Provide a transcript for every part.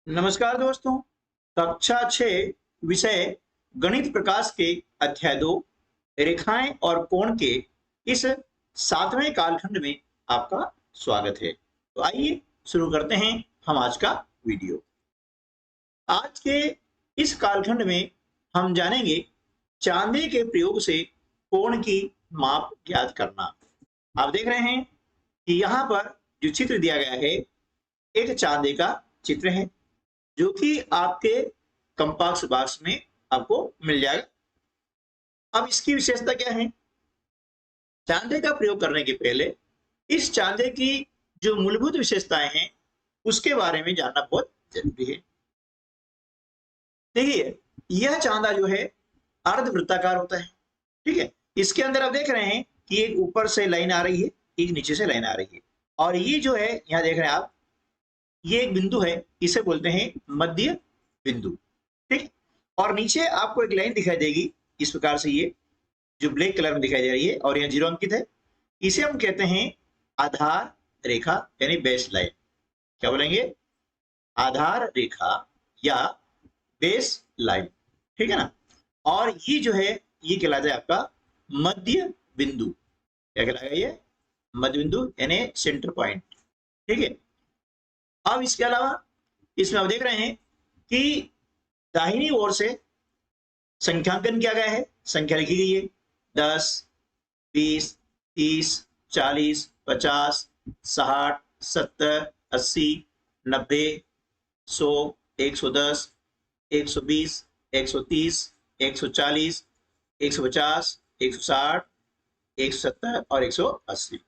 नमस्कार दोस्तों। कक्षा 6 विषय गणित प्रकाश के अध्याय 2 रेखाएं और कोण के इस 7वें कालखंड में आपका स्वागत है। तो आइए शुरू करते हैं हम आज का वीडियो। आज के इस कालखंड में हम जानेंगे चांदे के प्रयोग से कोण की माप ज्ञात करना। आप देख रहे हैं कि यहाँ पर जो चित्र दिया गया है एक चांदे का चित्र है जो कि आपके कंपास बॉक्स में आपको मिल जाएगा। अब इसकी विशेषता क्या है? चांदे का प्रयोग करने के पहले इस चांदे की जो मूलभूत विशेषताएं हैं उसके बारे में जानना बहुत जरूरी है। देखिए, यह चांदा जो है अर्धवृत्ताकार होता है, ठीक है। इसके अंदर आप देख रहे हैं कि एक ऊपर से लाइन आ रही है, एक नीचे से लाइन आ रही है, और ये जो है यहाँ देख रहे हैं आप, ये एक बिंदु है, इसे बोलते हैं मध्य बिंदु, ठीक है। और नीचे आपको एक लाइन दिखाई देगी इस प्रकार से, ये जो ब्लैक कलर में दिखाई दे रही है और यह 0 अंकित है, इसे हम कहते हैं आधार रेखा यानी बेस लाइन। क्या बोलेंगे? आधार रेखा या बेस लाइन, ठीक है ना। और ये जो है ये कहलाता है आपका मध्य बिंदु। क्या कहलाएगा? ये मध्य बिंदु यानी सेंटर पॉइंट, ठीक है। अब इसके अलावा इसमें आप देख रहे हैं कि दाहिनी ओर से संख्यांकन किया गया है, संख्या लिखी गई है 10, 20, 30, 40, 50, 60, 70, 80, 90, 100, 110, 120, 130, 140, 150, 160, 170 और 180।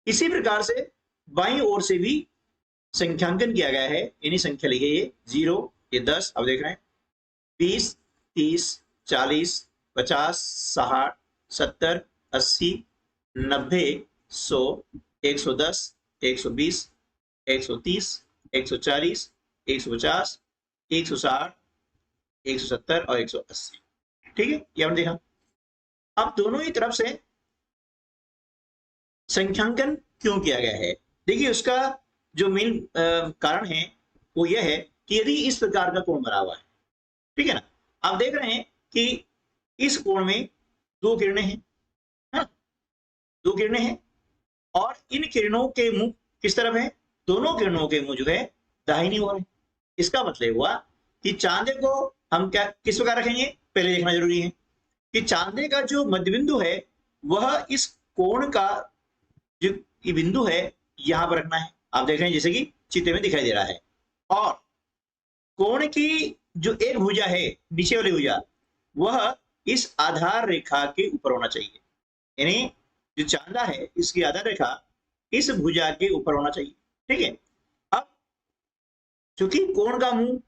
इसी प्रकार से बाईं ओर से भी संख्यांकन किया गया है, यानी संख्या लिखी है 0, ये 10, अब देख रहे हैं 20, 30, 40, 50, 60, 70, 80, 90, 100, 110, 120, 130, 140, 150, 160, 170 और 180, ठीक है। ये हमने देखा। अब दोनों ही तरफ से संख्यांकन क्यों किया गया है? देखिए, उसका जो मेन कारण है वो यह है कि यदि इस प्रकार का कोण बना हुआ है, ठीक है ना, आप देख रहे हैं कि इस कोण में दो किरणें हैं, हाँ? दो किरणें हैं और इन किरणों के मुंह किस तरफ है? दोनों किरणों के मुंह जो है दाहिनी ओर है। इसका मतलब हुआ कि चांदे को हम क्या किस प्रकार रखेंगे? पहले देखना जरूरी है कि चांदे का जो मध्यबिंदु है वह इस कोण का जो बिंदु है यहां पर रखना है। आप देख रहे हैं जैसे कि चित्र में दिखाई दे रहा है। और कोण की जो एक भुजा है, नीचे वाली भुजा, वह इस आधार रेखा के ऊपर होना चाहिए, यानी जो चांदा है इसकी आधार रेखा इस भुजा के ऊपर होना चाहिए, ठीक है। अब चूंकि कोण का मुंह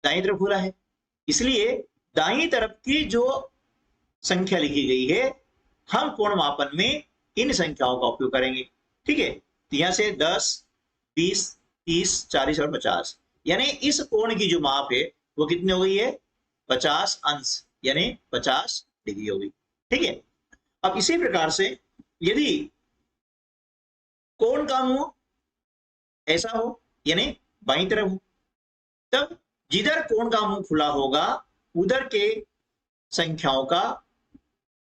दाईं तरफ खुला है, इसलिए दाईं तरफ की जो संख्या लिखी गई है हम कोण मापन में इन संख्याओं का उपयोग करेंगे, ठीक है। तो यहां से 10, 20, 30, 40 और 50, यानी इस कोण की जो माप है वो कितनी हो गई है? 50 अंश यानी 50 डिग्री हो गई, ठीक है। अब इसी प्रकार से यदि कोण का मुंह ऐसा हो यानी बाईं तरफ हो, तब जिधर कोण का मुंह खुला होगा उधर के संख्याओं का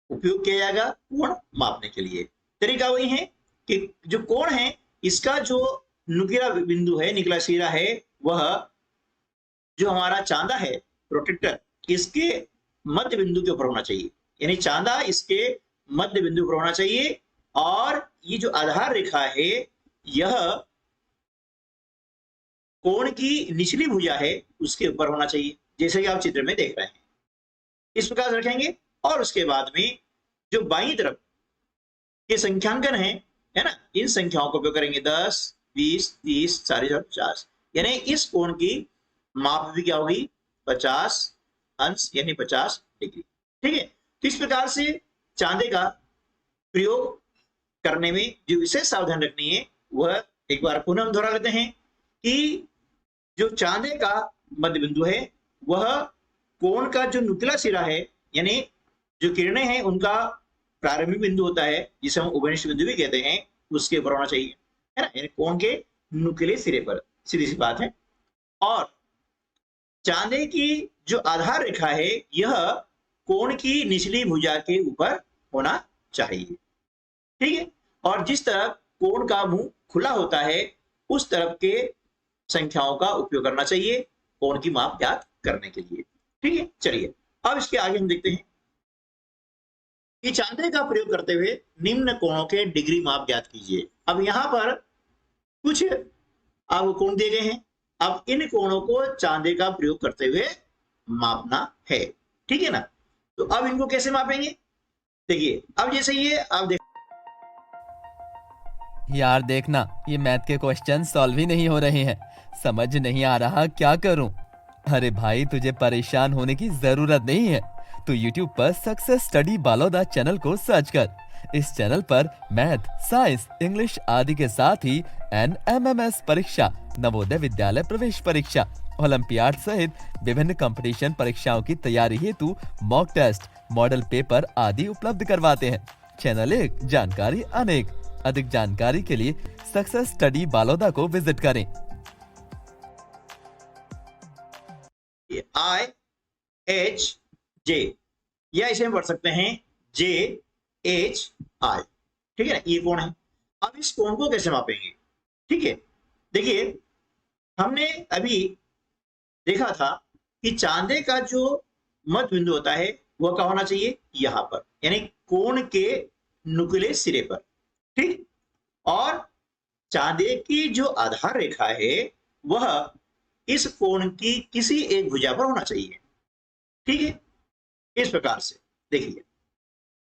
उपयोग किया जाएगा कोण मापने के लिए। तरीका वही है कि जो कोण है इसका जो नुकीला बिंदु है, निकला सिरा है, वह जो हमारा चांदा है प्रोटेक्टर, इसके मध्य बिंदु के ऊपर होना चाहिए, यानी चांदा इसके मध्य बिंदु पर होना चाहिए। और ये जो आधार रेखा है यह कोण की निचली भुजा है उसके ऊपर होना चाहिए, जैसे कि आप चित्र में देख रहे हैं। इस प्रकार से रखेंगे और उसके बाद में जो बाईं तरफ के संख्यांकन है ना, इन संख्याओं का उपयोग करेंगे 10, 20, 30, 40 और 50, यानी इस कोण की माप भी क्या होगी? 50 अंश यानी 50 डिग्री, ठीक है। तो इस प्रकार से चांदे का प्रयोग करने में जो विशेष सावधानी रखनी है वह एक बार पुनः हम दोहरा लेते हैं कि जो चांदे का मध्य बिंदु है वह कोण का जो नुकीला सिरा है, यानी जो किरणें हैं उनका प्रारंभिक बिंदु होता है जिसे हम उभयनिष्ठ बिंदु भी कहते हैं, उसके ऊपर होना चाहिए, है ना, यानी कोण के नुकीले सिरे पर। सीधी सी बात है। और चांदे की जो आधार रेखा है यह कोण की निचली भुजा के ऊपर होना चाहिए। ठीक है, और जिस तरफ कोण का मुंह खुला होता है उस तरफ के संख्याओं का उपयोग करना चाहिए कोण की माप ज्ञात करने के लिए। ठीक है, चलिए अब इसके आगे हम देखते हैं कि चांदे का प्रयोग करते हुए निम्न कोणों के डिग्री माप ज्ञात कीजिए। अब यहां पर कुछ आपको कोण दिए गए हैं, अब इन कोणों को चांदे का प्रयोग करते हुए मापना है। ठीक है ना, तो अब इनको कैसे मापेंगे, देखिए अब जैसे ये आप देख यार देखना, ये मैथ के क्वेश्चन सॉल्व ही नहीं हो रहे हैं, समझ नहीं आ रहा क्या करूं। अरे भाई, तुझे परेशान होने की जरूरत नहीं है। तू YouTube पर सक्सेस स्टडी बालोदा चैनल को सर्च कर। इस चैनल पर मैथ, साइंस, इंग्लिश आदि के साथ ही NMMS परीक्षा, नवोदय विद्यालय प्रवेश परीक्षा, ओलंपियाड सहित विभिन्न कंपटीशन परीक्षाओं की तैयारी हेतु मॉक टेस्ट, मॉडल पेपर आदि उपलब्ध करवाते हैं। चैनल 1, जानकारी अनेक। अधिक जानकारी के लिए सक्सेस स्टडी बालोदा को विजिट करें। IHJ या इसे हम पढ़ सकते हैं JHI। ठीक है ना, ये कोण है। अब इस कोण को कैसे मापेंगे, ठीक है, देखिए हमने अभी देखा था कि चांदे का जो मध्य बिंदु होता है वह क्या होना चाहिए, यहां पर, यानी कोण के नुकीले सिरे पर। ठीक, और चांदे की जो आधार रेखा है वह इस कोण की किसी एक भुजा पर होना चाहिए। ठीक है, इस प्रकार से देखिए,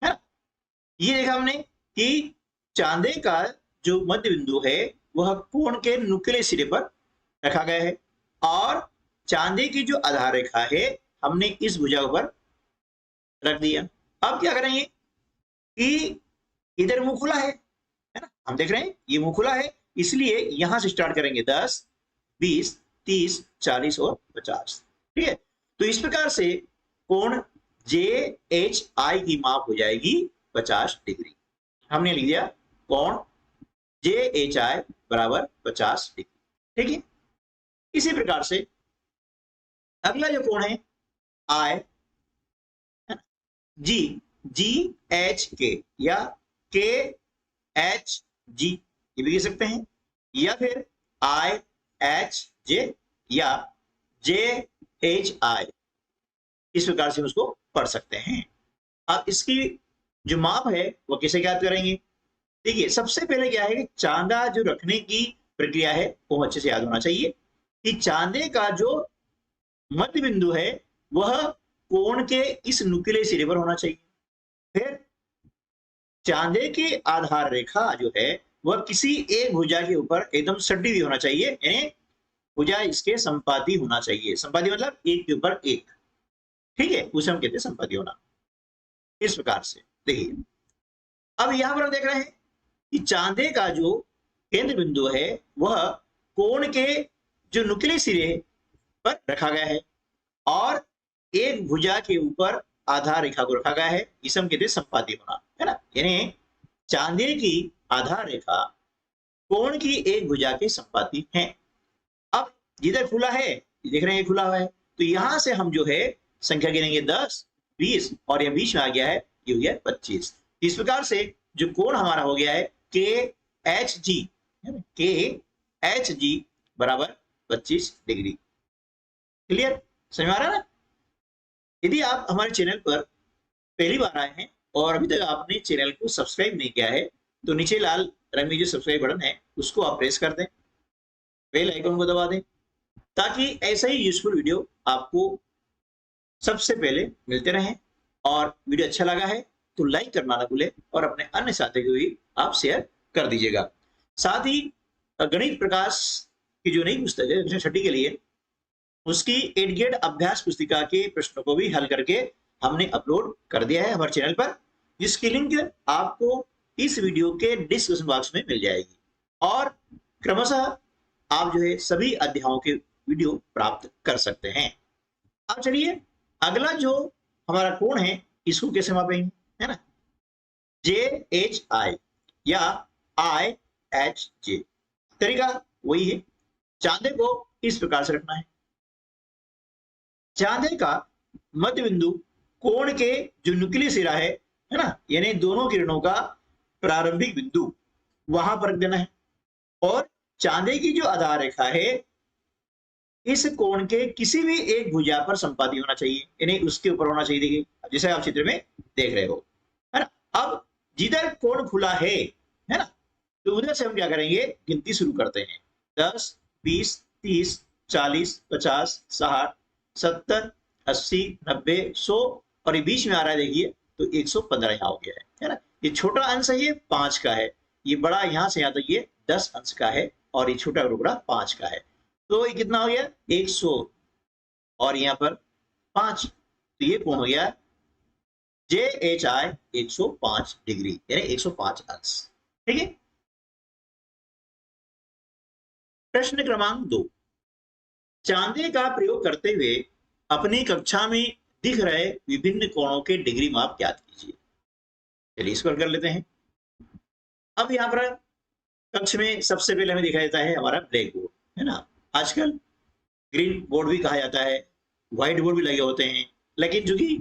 है ना, ये देखा हमने कि चांदे का जो मध्य बिंदु है वह कोण के नुकीले सिरे पर रखा गया है और चांदे की जो आधार रेखा है हमने इस भुजा पर रख दिया। अब क्या करेंगे कि इधर मुंह खुला है ना, हम देख रहे हैं ये मुंह खुला है, इसलिए यहां से स्टार्ट करेंगे 10, 20, 30, 40 और 50। ठीक है, तो इस प्रकार से कोण JHI की माप हो जाएगी 50 डिग्री। हमने लिख दिया कोण JHI बराबर 50 डिग्री। ठीक है, इसी प्रकार से अगला जो कोण है GHK या KHG ये भी लिख सकते हैं, या फिर IHJ या JHI, इस प्रकार से उसको पढ़ सकते हैं। अब इसकी जो माप है वो कैसे ज्ञात करेंगे, देखिए सबसे पहले क्या है कि चांदा जो रखने की प्रक्रिया है वो अच्छे से याद होना चाहिए कि चांदे का जो मध्य बिंदु है वह कोण के इस नुकीले सिरे पर होना चाहिए। फिर चांदे की आधार रेखा जो है वह किसी एक भुजा के ऊपर एकदम सटी हुई होना चाहिए, यानी भुजा इसके संपाती होना चाहिए। संपाती मतलब एक के ऊपर एक। ठीक है, उसे हम कहते हैं संपाती होना। इस प्रकार से देखिए, अब यहां पर हम देख रहे हैं कि चांदे का जो केंद्र बिंदु है वह कोण के जो नुकीले सिरे पर रखा गया है और एक भुजा के ऊपर आधार रेखा को रखा गया है, इसे हम कहते हैं संपाती होना, है ना, यानी चांदे की आधार रेखा कोण की एक भुजा के संपाती है। अब जिधर खुला है देख रहे हैं खुला हुआ है, तो यहां से हम जो है संख्या गिनेंगे 10, 20 और यह बीच में आ गया है ये हो गया 25। इस प्रकार से जो कोण हमारा हो गया है KHG बराबर 25 डिग्री। क्लियर, समझ में आ रहा है ना। यदि आप हमारे चैनल पर पहली बार आए हैं और अभी तक आपने चैनल को सब्सक्राइब नहीं किया है तो नीचे लाल रंग में जो सब्सक्राइब बटन है उसको आप प्रेस कर दें, बेल आइकन को दबा दें, ताकि ऐसा ही यूजफुल वीडियो आपको सबसे पहले मिलते रहें। और वीडियो अच्छा लगा है तो लाइक करना ना भूलें और अपने अन्य साथियों को भी आप शेयर कर दीजिएगा। साथ ही गणित प्रकाश की जो नई पुस्तक है कक्षा 6 के लिए उसकी 8 ग्रेड अभ्यास पुस्तिका के प्रश्नों को भी हल करके हमने अपलोड कर दिया है हमारे चैनल पर, जिसकी लिंक आपको इस वीडियो के डिस्क्रिप्शन बॉक्स में मिल जाएगी और क्रमशः आप जो है सभी अध्यायों के वीडियो प्राप्त कर सकते हैं। अब चलिए अगला जो हमारा कोण है इसको कैसे मापेंगे, है ना, JHI या IHJ। तरीका वही है, चांदे को इस प्रकार से रखना है। चांदे का मध्य बिंदु कोण के जो नुकीले सिरा है ना, यानी दोनों किरणों का प्रारंभिक बिंदु वहां पर रख देना है। और चांदे की जो आधार रेखा है इस कोण के किसी भी एक भुजा पर संपाती होना चाहिए, यानी उसके ऊपर होना चाहिए। देखिए जैसे आप चित्र में देख रहे हो, है ना। अब जिधर कोण खुला है ना, तो उधर से हम क्या करेंगे, गिनती शुरू करते हैं। 10, 20, 30, 40, 50, 60, 70, 80, 90, 100 और ये बीच में आ रहा है देखिए, तो 115 यहाँ हो गया है ना। ये छोटा अंश है, ये 5 का है। ये बड़ा यहाँ से यहाँ तक ये 10 अंश का है और ये छोटा टुकड़ा 5 का है। तो ये कितना हो गया 100 और यहाँ पर 5, तो ये कोण हो गया JHI 105 डिग्री, यानी 105 अंश। ठीक है। प्रश्न क्रमांक 2, चांदे का प्रयोग करते हुए अपनी कक्षा में दिख रहे विभिन्न कोणों के डिग्री माप ज्ञात कीजिए। चलिए इसको कर लेते हैं। अब यहाँ पर कक्ष में सबसे पहले हमें दिखाया जाता है हमारा ब्लैक बोर्ड, है ना। आजकल ग्रीन बोर्ड भी कहा जाता है, व्हाइट बोर्ड भी लगे होते हैं, लेकिन जो कि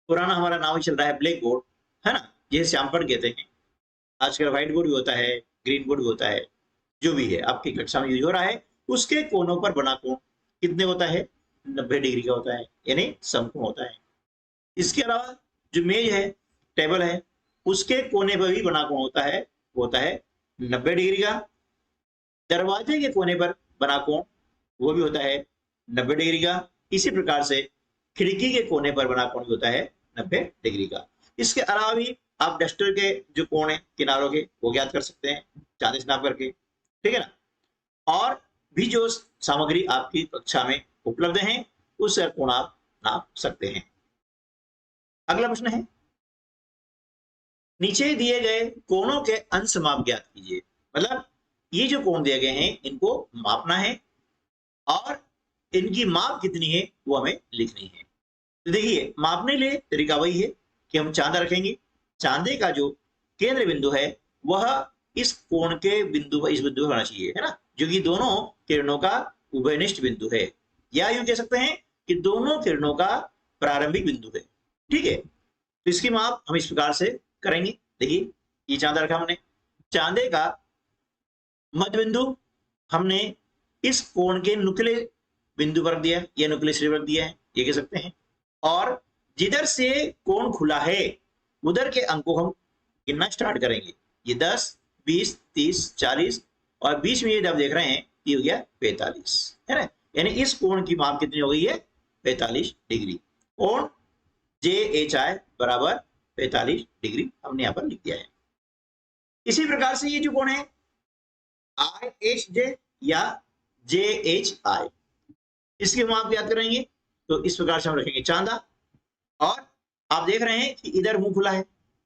पुराना हमारा नाम ही चल रहा है ब्लैक बोर्ड, है ना, जिसे श्यामपढ़ कहते हैं। आजकल व्हाइट बोर्ड भी होता है, ग्रीन बोर्ड भी होता है, जो भी है आपकी कक्षा में यूज हो रहा है। उसके कोनों पर बना कोण कितने होता है, 90 डिग्री का होता है, यानी समकोण होता है। इसके अलावा जो मेज है, टेबल है, उसके कोने पर भी बना कोण होता है, होता है 90 डिग्री का। दरवाजे के कोने पर बना कोण वो भी होता है 90 डिग्री का। इसी प्रकार से खिड़की के कोने पर बना कोण भी होता है 90 डिग्री का। इसके अलावा भी आप डस्टर के जो कोण है किनारों के वो ज्ञात कर सकते हैं चांदे से नाप करके, ठीक है ना। और भी जो सामग्री आपकी कक्षा में उपलब्ध है उससे कोण आप नाप सकते हैं। अगला प्रश्न है, नीचे दिए गए कोणों के अंश माप ज्ञात कीजिए। मतलब ये जो कोण दिए गए हैं इनको मापना है और इनकी माप कितनी है वो हमें लिखनी है। तो देखिए मापने के लिए तरीका वही है कि हम चांदा रखेंगे, चांदे का जो केंद्र बिंदु है वह इस कोण के बिंदु पर, इस बिंदु पर होना चाहिए, है ना, जो कि दोनों किरणों का उभयनिष्ठ बिंदु है, या यूं कह सकते हैं कि दोनों किरणों का प्रारंभिक बिंदु है। ठीक है, तो इसकी माप हम इस प्रकार से करेंगे। देखिए ये चांदा रखा हमने, चांदे का मध्य बिंदु हमने इस कोण के नुकीले बिंदु पर रख दिया, या नुकीले सिरे पर रख दिया है, ये कह सकते हैं। और जिधर से कोण खुला है उधर के अंकों हम गिनना स्टार्ट करेंगे। ये 10, 20, 30, 40 और बीच में ये जब देख रहे हैं ये हो गया 45, है ना। यानी इस कोण की माप कितनी हो गई है 45 डिग्री। कोण JHI बराबर 45 डिग्री हमने यहाँ पर लिख दिया है। इसी प्रकार से ये जो कोण है IHJ या JHI, इसकी माप याद करेंगे तो इस प्रकार से हम रखेंगे चांदा। और आप देख रहे हैं कि इधर मुंह खुला है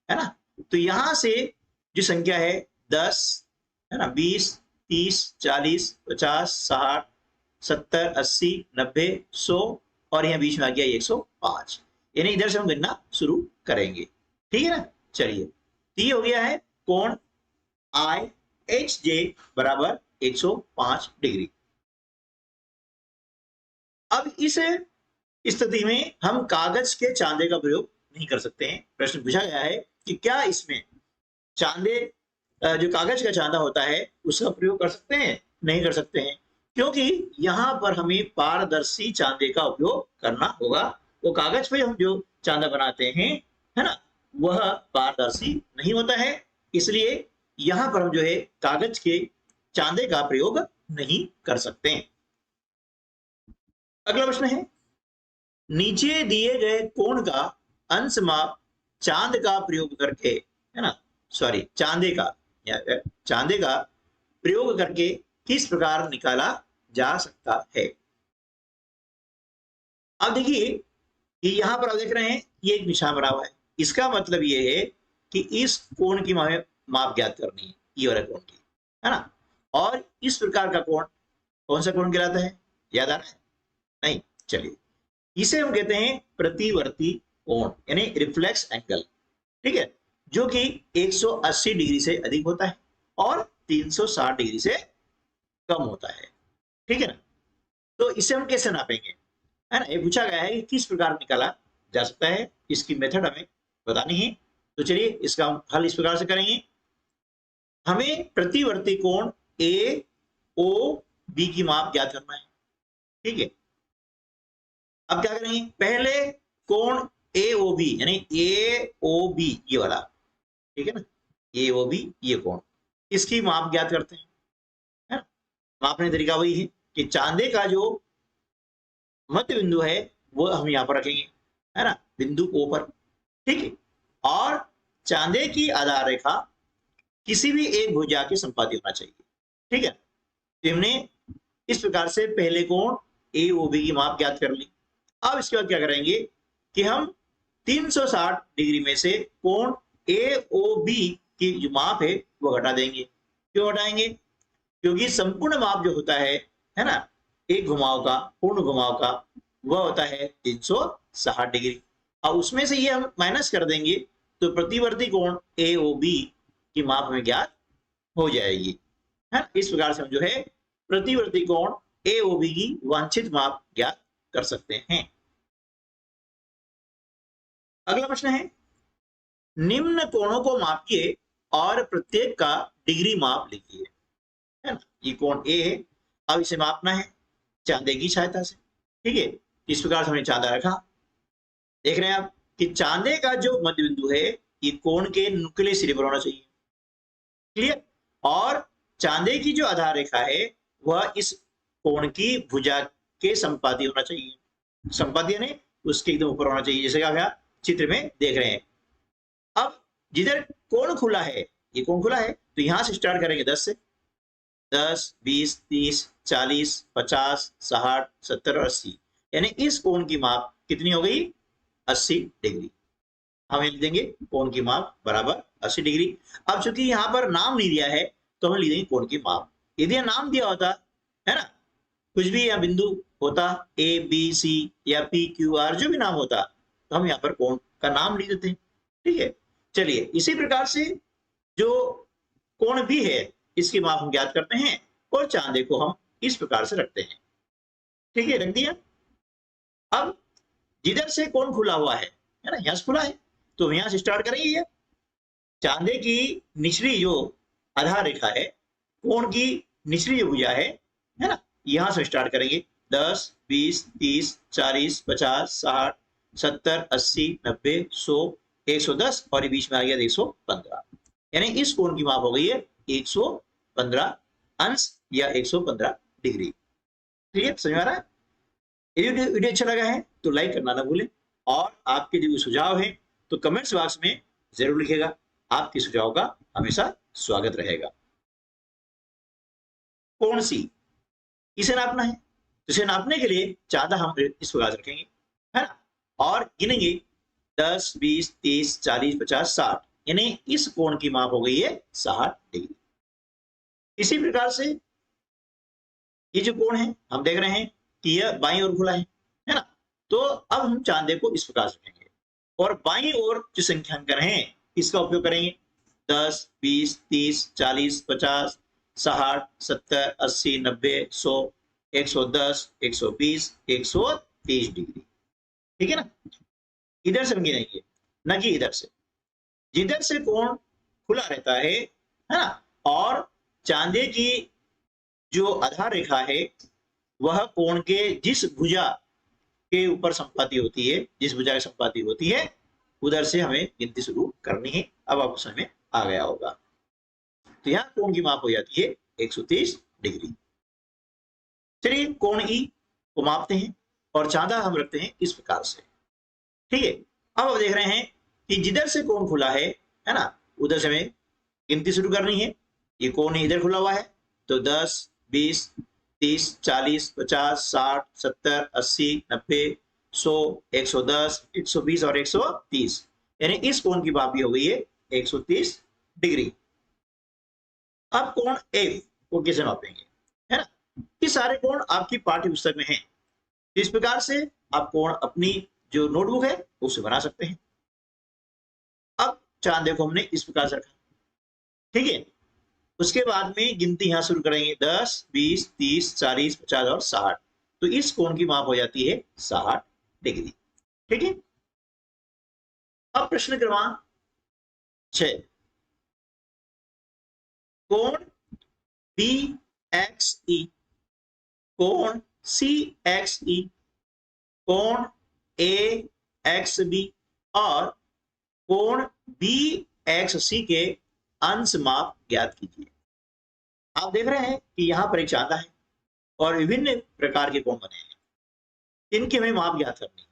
ना, तो यहां से जो संख्या है 10, है ना, 20, 30, 40, 50, 60, 70, 80, 90, 100 और यहाँ बीच में आ गया 105, यानी इधर से हम गिनना शुरू करेंगे। ठीक है ना। चलिए तो ये हो गया है कोण IHJ बराबर 105 डिग्री। अब इस स्थिति में हम कागज के चांदे का प्रयोग नहीं कर सकते हैं। प्रश्न पूछा गया है कि क्या इसमें चांदे जो कागज का चांदा होता है उसका प्रयोग कर सकते हैं? नहीं कर सकते हैं, क्योंकि यहाँ पर हमें पारदर्शी चांदे का उपयोग करना होगा। वो कागज पे हम जो चांदा बनाते हैं, है ना, वह पारदर्शी नहीं होता है, इसलिए यहाँ पर हम जो है कागज के चांदे का प्रयोग नहीं कर सकते हैं। अगला प्रश्न है, नीचे दिए गए कोण का अंश माप चांद का प्रयोग करके, है ना, सॉरी चांदे का प्रयोग करके किस प्रकार निकाला जा सकता है। अब देखिए कि यहां पर आप देख रहे हैं ये एक निशान बना हुआ है, इसका मतलब ये है कि इस कोण की माप ज्ञात करनी है, ये वाला कोण की, है ना। और इस प्रकार का कोण कौन सा कोण कहलाता है, याद आ रहा है? नहीं, चलिए इसे हम कहते हैं प्रतिवर्ती कोण, यानी रिफ्लेक्स एंगल। ठीक है, जो कि 180 डिग्री से अधिक होता है और 360 डिग्री से कम होता है। ठीक है ना। तो इसे हम कैसे नापेंगे, है ना। ये पूछा गया है कि किस प्रकार निकाला जा सकता है, इसकी मेथड हमें बतानी है। तो चलिए इसका हम हल इस प्रकार से करेंगे। हमें प्रतिवर्ती कोण ए ओ बी की माप ज्ञात करना है, ठीक है। अब क्या करेंगे, पहले कोण ए ओ बी यानी ए ओ बी ये वाला, ठीक है ना, ए ओ बी ये कोण, इसकी माप ज्ञात करते हैं, है ना। मापने का तरीका वही है कि चांदे का जो मध्य बिंदु है वो हम यहाँ पर रखेंगे, है ना, बिंदु ओ पर, ठीक है। और चांदे की आधार रेखा किसी भी एक भुजा के संपाती होना चाहिए, ठीक है। तो हमने इस प्रकार से पहले कोण ए ओ बी की माप ज्ञात कर ली। अब इसके बाद क्या करेंगे कि हम 360 डिग्री में से कोण ए ओ बी की जो माप है वो घटा देंगे। क्यों घटाएंगे, क्योंकि संपूर्ण माप जो होता है ना, एक घुमाव का, पूर्ण घुमाव का, वह होता है 360 डिग्री। और उसमें से ये हम माइनस कर देंगे तो प्रतिवर्ती कोण ए ओ बी की माप हमें ज्ञात हो जाएगी, है। इस प्रकार से हम जो है प्रतिवर्ती कोण ए ओ बी की वांछित माप ज्ञात कर सकते हैं। अगला प्रश्न है, निम्न कोणों को मापिए और प्रत्येक का डिग्री माप लिखिए, है ना। ये कोण ए है, अब इसे मापना है चांदे की सहायता से, ठीक है। इस प्रकार से हमने चांदा रखा। देख रहे हैं आप कि चांदे का जो मध्य बिंदु है ये कोण के नुकीले सिरे पर होना चाहिए, क्लियर। और चांदे की जो आधार रेखा है वह इस कोण की भुजा के संपाती होना चाहिए, संपाती यानी उसके एकदम ऊपर होना चाहिए, जैसे कि आप यहाँ चित्र में देख रहे हैं। अब जिधर कोण खुला है, ये कोण खुला है, तो यहां से स्टार्ट करेंगे 10 से, 10, 20, 30, 40, 50, 60, 70 और 80, यानी इस कोण की माप कितनी हो गई, 80 डिग्री। हम लिख देंगे कोण की माप बराबर 80 डिग्री। अब चूंकि यहाँ पर नाम नहीं दिया है तो हम लिख देंगे कोण की माप। यदि नाम दिया होता, है ना, कुछ भी यहाँ बिंदु होता ए बी सी या पी क्यू आर, जो भी नाम होता, तो हम यहाँ पर कोण का नाम लिख देते हैं, ठीक है। चलिए इसी प्रकार से जो कोण भी है इसकी माप हम ज्ञात करते हैं और चांदे को हम इस प्रकार से रखते हैं, ठीक है, रख दिया। अब जिधर से कोण खुला हुआ है ना, यहां से खुला है, तो यहां से स्टार्ट करेंगे। ये चांदे की निचली जो आधार रेखा है, कोण की निचली जो भुजा है ना, यहां से स्टार्ट करेंगे। 10, 20, 30, 40, 50, 60, 70, 80, 90, 100, 110 और ये बीच में आ गया 115, यानी इस कोण की माप हो गई है 115 अंश या 115 डिग्री। क्लियर, समझ में आ रहा है। यदि वीडियो अच्छा लगा है तो लाइक करना ना भूलें, और आपके जो भी सुझाव हैं तो कमेंट्स बॉक्स में जरूर लिखेगा। आपके सुझाव का हमेशा स्वागत रहेगा। कोण सी, इसे नापना है, तो इसे नापने के लिए चांदा हम इस प्रकार से रखेंगे, है ना, और गिनेंगे 10, 20, 30, 40, 50, 60, यानी इस कोण की माप हो गई है 60 डिग्री। इसी प्रकार से ये जो कोण है हम देख रहे हैं कि यह बाईं ओर खुला है ना, तो अब हम चांदे को इस प्रकार से रखेंगे और बाईं ओर जो संख्यांकन है इसका उपयोग करेंगे। 10, 20, 30, 40, 50, 60, 70, 80, 90, 100, 110, 120, 130 डिग्री, ठीक है ना। इधर से हम गिनेंगे, न कि इधर से। जिधर से कोण खुला रहता है ना, और चांदे की जो आधार रेखा है वह कोण के जिस भुजा के ऊपर संपाती होती है, जिस भुजा की संपाती होती है, उधर से हमें गिनती शुरू करनी है। अब आपको समझ में आ गया होगा। तो यहाँ कोण की माप हो जाती है 130 डिग्री। चलिए कोण ई को मापते हैं और चांदा हम रखते हैं इस प्रकार से, ठीक है। अब आप देख रहे हैं कि जिधर से कोण खुला है ना, उधर से हमें गिनती शुरू करनी है। ये कोण इधर खुला हुआ है, तो 10, 20, 30, 40, 50, 60, 70, 80, 90, 100, 110, 120 और 130, यानी इस कोण की माप हो गई है 130 डिग्री। अब कोण एफ को कैसे मापेंगे, है ना। ये सारे कोण आपकी पाठ्य पुस्तक में हैं। इस प्रकार से आप कोण अपनी जो नोटबुक है उसे बना सकते हैं। अब चांदे को हमने इस प्रकार से रखा, ठीक है। उसके बाद में गिनती यहां शुरू करेंगे 10, 20, 30, 40, 50 और 60, तो इस कोण की माप हो जाती है 60 डिग्री। ठीक है। अब प्रश्न क्रमांक 6, कोण बी एक्स ई, कोण सी एक्स ई, कोण ए एक्स बी और कोण बी एक्स सी के अंश माप ज्ञात कीजिए। आप देख रहे हैं कि यहां पर एक चांदा है और विभिन्न प्रकार के कोण बने हैं, इनके हमें माप ज्ञात करनी है।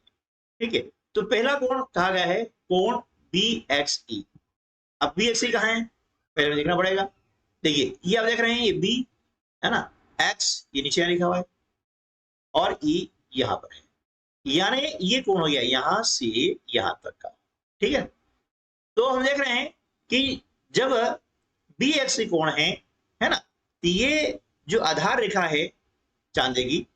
ठीक है। तो पहला कोण कहा गया है कोण बी एक्स ई। अब बी एक्स ई कहां है, पहले हमें देखना पड़ेगा। देखिए ये आप देख रहे हैं, ये बी है ना, एक्स ये नीचे लिखा हुआ है और ई यहां पर है, यानी ये कोण हो गया यहां से यहां तक का। ठीक है। तो हम देख रहे हैं कि जब बी एक्स कोण है ना, तो ये जो आधार रेखा है चांदे की,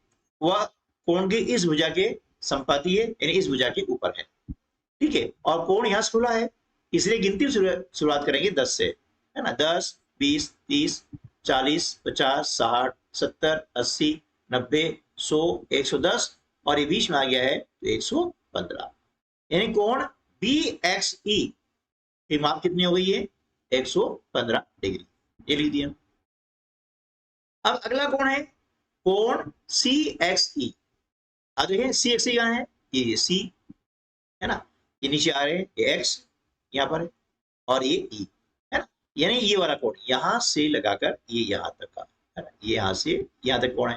वह कोण की इस भुजा के संपाती है, यानी इस भुजा के ऊपर है। ठीक है। और कोण यहां से खुला है, इसलिए गिनती शुरुआत करेंगे 10 से, है ना। 10, 20, 30, 40, 50, 60, 70, 80, 90, 100, 110 और ये बीच में आ गया है तो 115, यानी कोण बी एक्स ई की माप कितनी हो गई है, 115 डिग्री। ये लिख दिया। अब अगला कोण है कोण सी एक्स ई। अब देखिए सी एक्स ई कहां है, ये सी है ना, ये नीचे आ रहे हैं, ये एक्स यहां पर है और ये ई है ना, यानी ये वाला कोण यहां से लगाकर ये यहां तक का है ना, ये यहां से यहां तक कोण है।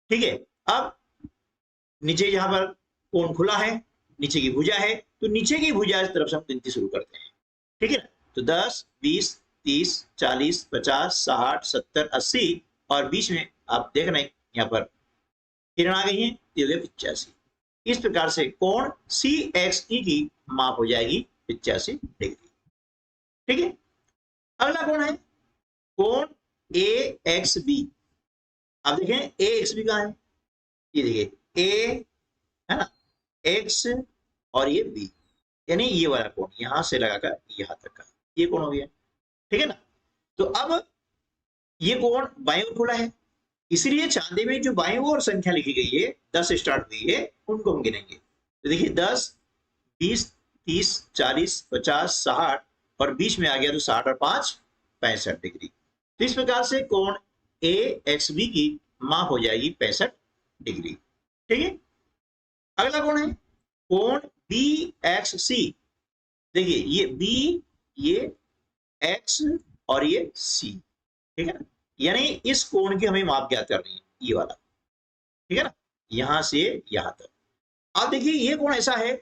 ठीक है। अब नीचे यहां पर कोण खुला है, नीचे की भुजा है, तो नीचे की भुजा की तरफ से हम गिनती शुरू करते हैं। ठीक है ना। तो 10, 20, 30, 40, 50, 60, 70, 80 और बीच में आप देख रहे हैं यहाँ पर किरण आ गई है, ये 85। इस प्रकार से कोण सी एक्स ई की माप हो जाएगी 85 डिग्री। ठीक है। अगला कोण है कोण ए एक्स बी। आप देखें ए एक्स बी कहां है, ये देखिए ए है ना, एक्स और ये बी, यानी ये वाला कोण यहां से लगाकर यहां तक का ये कोण हो गया। ठीक है ना। तो अब ये कोण बाईं ओर खुला है, इसलिए चांदी में जो बाईं ओर संख्या लिखी गई है 10 से स्टार्ट हुई है, उनको हम गिनेंगे। तो देखिए 10, 20, 30, 40, 50, 60 और बीच में आ गया तो 60 और 5 65 डिग्री। तो इस प्रकार से कोण ए एक्स बी की माप हो जाएगी 65 डिग्री। ठीक है। अगला कोण है कोण बी एक्स सी। देखिए ये बी, ये एक्स और ये सी। ठीक है ना, यानी इस कोण की हमें माप ज्ञात करनी है, ये वाला। ठीक है ना, यहां से यहां तक। अब देखिए ये कोण ऐसा है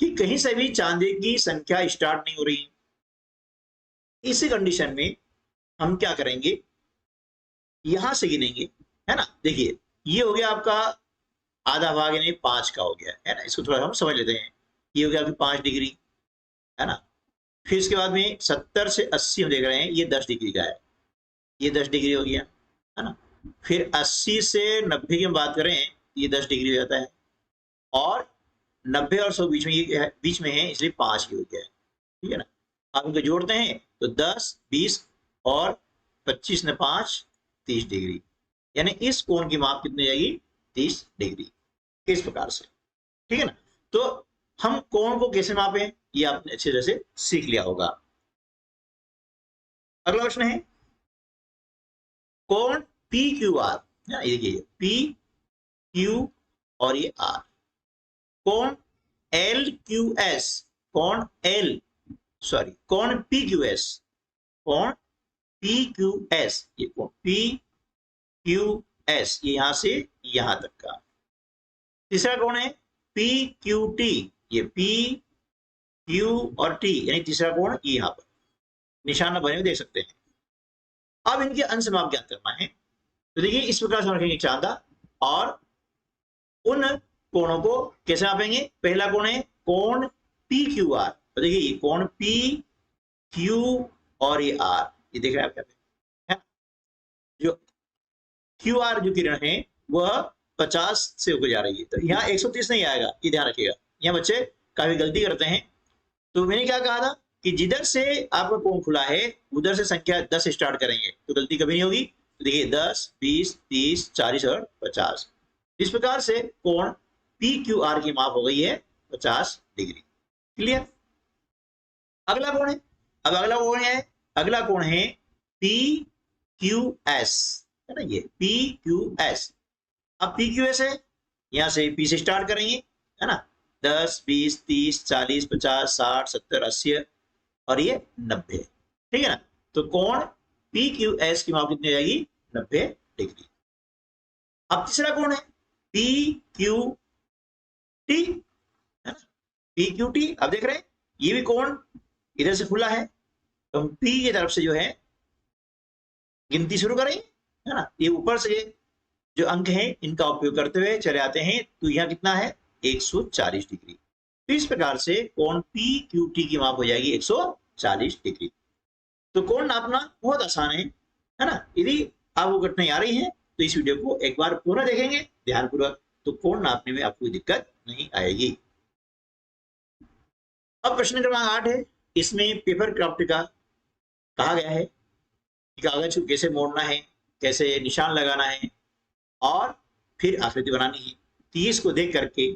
कि कहीं से भी चांदी की संख्या स्टार्ट नहीं हो रही। इस कंडीशन में हम क्या करेंगे, यहां से गिनेंगे, है ना। देखिए ये हो गया आपका आधा भाग, यानी 5 का हो गया, है ना। इसको थोड़ा हम समझ लेते हैं। ये हो गया आपकी 5 डिग्री, है ना। फिर इसके बाद में 70 से 80 हम देख रहे हैं, ये 10 डिग्री का है, ये 10 डिग्री हो गया, है ना। फिर 80 से 90 की हम बात करें, ये 10 डिग्री हो जाता है और 90 और 100 बीच में ये बीच में है, इसलिए 5 ही हो गया है। ठीक है ना। आप इनको जोड़ते हैं तो 10, 20 और 25 ने 5 30 डिग्री, यानी इस कोण की माप कितनी जाएगी 30 डिग्री। इस प्रकार से। ठीक है ना। तो हम कोण को कैसे मापें, ये आपने अच्छे तरह से सीख लिया होगा। अगला प्रश्न है कोण पी क्यू आर। ये देखिए पी क्यू और ये आर। कोण एल क्यू एस, कोण पी क्यू एस, कोण पी क्यू एस, ये कोण पी क्यू एस, ये यहां से यहां तक का। तीसरा कोण है पी क्यू टी, ये पी क्यू और टी, यानी तीसरा कोण ये यहां पर निशान बने हुए देख सकते हैं। अब इनके अंश माप ज्ञात करना है। तो देखिए इस प्रकार से रखेंगे चांदा और उन कोणों को कैसे नापेंगे। पहला कोण है कोण पी क्यू आर। तो देखिए ये कोण पी क्यू और ये आर, ये देख रहे हैं आप, जो क्यू आर जो किरण है वह 50 से होकर जा रही है, तो यहाँ 130 नहीं आएगा, ये ध्यान रखिएगा। यहाँ बच्चे काफी गलती करते हैं। तो मैंने क्या कहा था कि जिधर से आपका कोण खुला है उधर से संख्या 10 स्टार्ट करेंगे, तो गलती कभी नहीं होगी। तो देखिए 10, 20, 30, 40 और 50। इस प्रकार से कोण पी क्यू आर की माप हो गई है 50 डिग्री। क्लियर। अगला कोण है, अब अगला कोण है, अगला कोण है पी क्यू एस, है ना, ये पी क्यू एस। अब पी क्यू एस है, यहां से पी से स्टार्ट करेंगे, है ना, 10 20 30 40 50 60 70 80 और ये 90, ठीक है ना। तो कोण पी क्यू एस की माप कितनी हो जाएगी, 90 डिग्री। अब तीसरा कोण है पी क्यू टी, है ना, पी क्यू टी। अब देख रहे हैं ये भी कोण इधर से खुला है, तो हम पी की तरफ से जो है गिनती शुरू करेंगे, है ना। ये ऊपर से जो अंक हैं इनका उपयोग करते हुए चले आते हैं, तो यहाँ कितना है 140 डिग्री। तो इस प्रकार से कोण पी क्यू टी की माप हो जाएगी 140 डिग्री। तो कोण नापना बहुत आसान है ना। यदि आपको कठिनाई आ रही है तो इस वीडियो को एक बार पूरा देखेंगे ध्यानपूर्वक, तो कोण नापने में आपको दिक्कत नहीं आएगी। अब प्रश्न क्रमांक 8 है, इसमें पेपर क्राफ्ट का कहा गया है कि कागज को कैसे मोड़ना है, कैसे निशान लगाना है और फिर आकृति बनानी है। तो इसको देख करके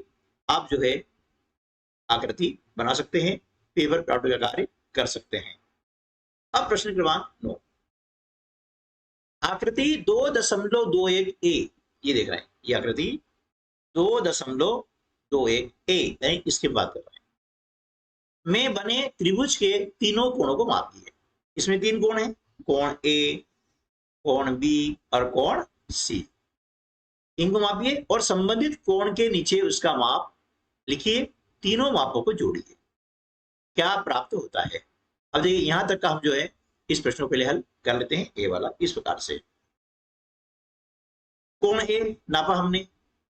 आप जो है आकृति बना सकते हैं, पेपर क्राफ्ट का कार्य कर सकते हैं। अब प्रश्न क्रमांक 9, आकृति 2.21 ए, ये देख रहे हैं, ये आकृति 2.21 ए यानी इसकी बात कर रहे हैं, में बने त्रिभुज के तीनों कोणों को मापिए। इसमें 3 कोण हैं, कोण ए, कोण बी और कोण सी। इनको मापिए और संबंधित कोण के नीचे उसका माप लिखिए, तीनों मापों को जोड़िए, क्या प्राप्त होता है। अब देखिए यहां तक का हम जो है इस प्रश्न को पहले हल कर लेते हैं। ए वाला इस प्रकार से, कोण ए नापा हमने,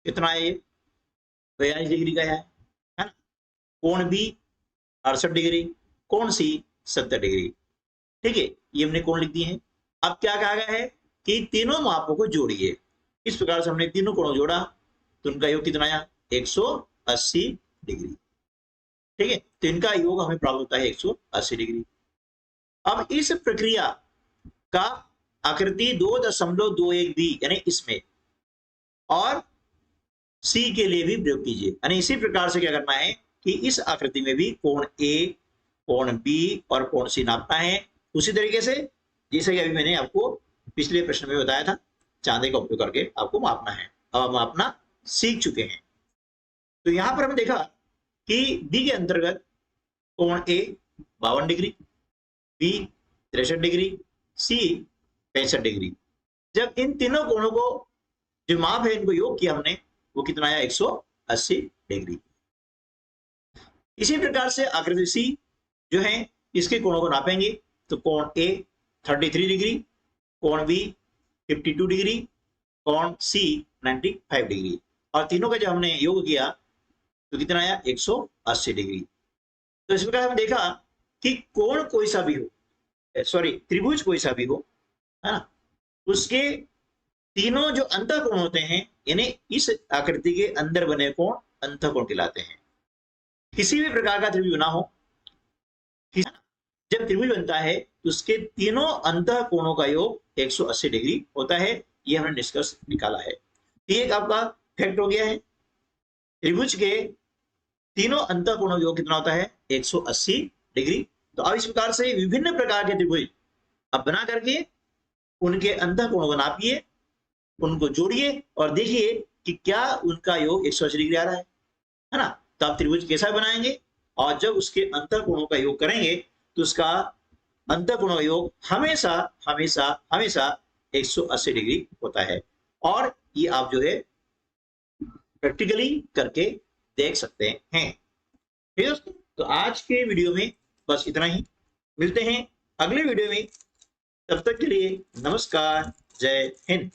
कितना है, 42 डिग्री का है ना। कोण बी 68 डिग्री, कोण सी 70 डिग्री, ठीक है, ये हमने कोण लिख दिए हैं। अब क्या कहा गया है कि तीनों मापों को जोड़िए। इस प्रकार से हमने तीनों कोणों जोड़ा तो उनका योग कितना आया, 180 डिग्री, ठीक है। तो इनका योग हमें प्राप्त होता है 180 डिग्री। अब इस प्रक्रिया का आकृति 2.21 बी यानी इसमें और सी के लिए भी प्रयोग कीजिए। यानी इसी प्रकार से क्या करना है कि इस आकृति में भी कोण ए, कोण बी और कोण सी नापना है, उसी तरीके से जैसे कि अभी मैंने आपको पिछले प्रश्न में बताया था, चांदे का उपयोग करके आपको मापना है। अब हम मापना सीख चुके हैं। तो यहां पर हमने देखा कि बी के अंतर्गत कोण ए 52 डिग्री, बी 63 डिग्री, सी 65 डिग्री। जब इन तीनों कोणों को जो माप है इनको योग किया हमने, वो कितना आया, 180 डिग्री। इसी प्रकार से आकृति सी जो है इसके कोणों को नापेंगे, तो कोण ए 33 डिग्री, कोण बी 52 डिग्री, कोण सी 95 डिग्री, और तीनों का जब हमने योग किया तो कितना आया, 180 डिग्री। तो इस प्रकार हमने देखा कि कोण कोई सा भी हो, सॉरी त्रिभुज कोई सा भी हो, है ना, उसके तीनों जो अंतःकोण होते हैं, यानी इस आकृति के अंदर बने कोण अंतःकोण कहलाते हैं। किसी भी प्रकार का त्रिभुज बना हो, जब त्रिभुज बनता है तो उसके तीनों अंतःकोणों का योग 180 डिग्री होता है। ये हमने निष्कर्ष निकाला है। ये एक आपका फैक्ट हो गया है। त्रिभुज के तीनों अंतःकोणों का योग कितना होता है, 180 डिग्री। तो अब इस प्रकार से विभिन्न प्रकार के त्रिभुज अब बना करके उनके अंतःकोणों को नापिए, उनको जोड़िए और देखिए कि क्या उनका योग 180 डिग्री आ रहा है ना। तो आप त्रिभुज कैसा बनाएंगे, और जब उसके अंतःकोणों का योग करेंगे तो उसका अंतःकोणों का योग हमेशा हमेशा हमेशा 180 डिग्री होता है। और ये आप जो है प्रैक्टिकली करके देख सकते हैं। ठीक है दोस्तों, तो आज के वीडियो में बस इतना ही। मिलते हैं अगले वीडियो में, तब तक के लिए नमस्कार, जय हिंद।